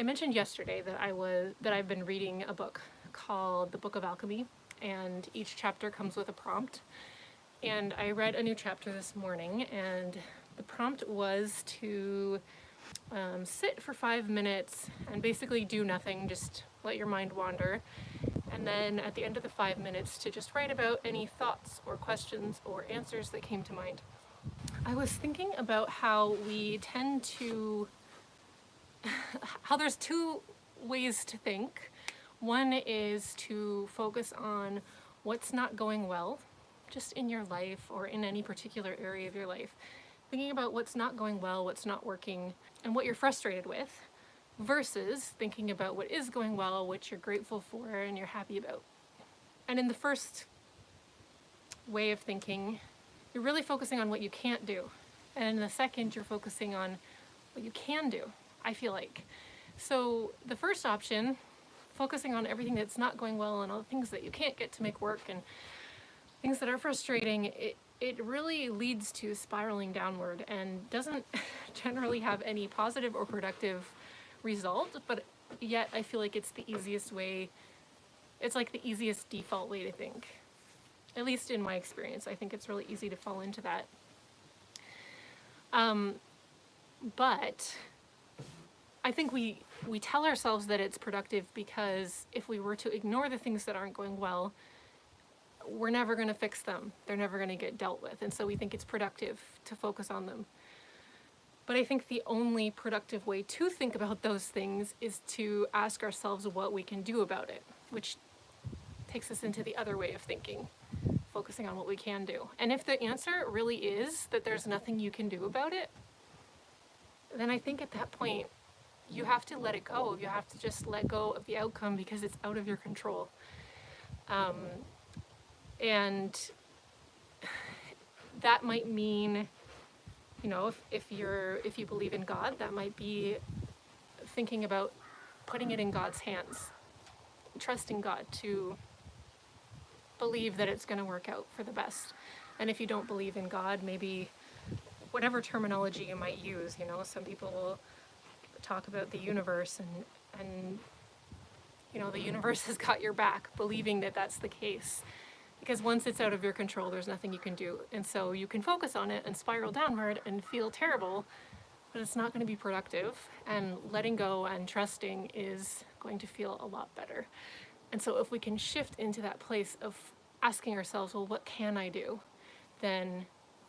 I mentioned yesterday that I've been reading a book called The Book of Alchemy, and each chapter comes with a prompt. And I read a new chapter this morning, and the prompt was to sit for 5 minutes and basically do nothing, just let your mind wander. And then at the end of the 5 minutes to just write about any thoughts or questions or answers that came to mind. I was thinking about how we tend to, how there's two ways to think. One is to focus on what's not going well, just in your life or in any particular area of your life. Thinking about what's not going well, what's not working, and what you're frustrated with, versus thinking about what is going well, what you're grateful for and you're happy about. And in the first way of thinking, you're really focusing on what you can't do. And in the second, you're focusing on what you can do, I feel like. So the first option, focusing on everything that's not going well and all the things that you can't get to make work and things that are frustrating, it really leads to spiraling downward and doesn't generally have any positive or productive result, but yet I feel like it's the easiest way, it's like the easiest default way to think. At least in my experience, I think it's really easy to fall into that. But I think we tell ourselves that it's productive because if we were to ignore the things that aren't going well, we're never going to fix them. They're never going to get dealt with. And so we think it's productive to focus on them. But I think the only productive way to think about those things is to ask ourselves what we can do about it, which takes us into the other way of thinking, focusing on what we can do. And if the answer really is that there's nothing you can do about it, then I think at that point, you have to let it go. You have to just let go of the outcome because it's out of your control. And that might mean, you know, if you believe in God, that might be thinking about putting it in God's hands, trusting God to believe that it's going to work out for the best. And if you don't believe in God, maybe whatever terminology you might use, you know, some people will talk about the universe and you know, the universe has got your back, believing that that's the case. Because once it's out of your control, there's nothing you can do. And so you can focus on it and spiral downward and feel terrible, but it's not going to be productive. And letting go and trusting is going to feel a lot better. And so if we can shift into that place of asking ourselves, well, what can I do? Then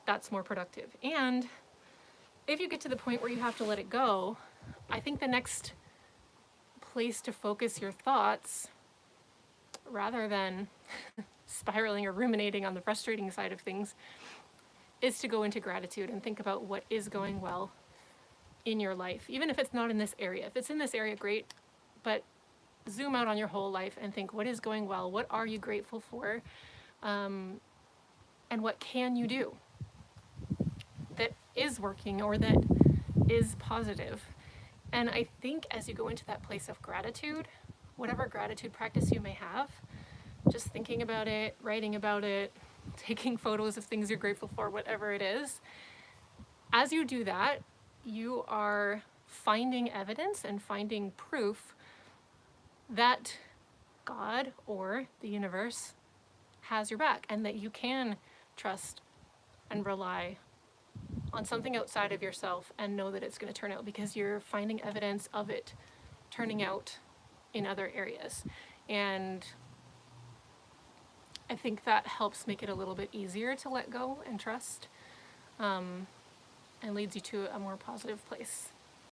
that's more productive. And if you get to the point where you have to let it go, I think the next place to focus your thoughts, rather than spiraling or ruminating on the frustrating side of things, is to go into gratitude and think about what is going well in your life, even if it's not in this area. If it's in this area, great, but zoom out on your whole life and think, what is going well? What are you grateful for? And what can you do that is working or that is positive? And I think as you go into that place of gratitude, whatever gratitude practice you may have, just thinking about it, writing about it, taking photos of things you're grateful for, whatever it is, as you do that, you are finding evidence and finding proof that God or the universe has your back and that you can trust and rely on something outside of yourself and know that it's going to turn out because you're finding evidence of it turning out in other areas. And I think that helps make it a little bit easier to let go and trust, and leads you to a more positive place.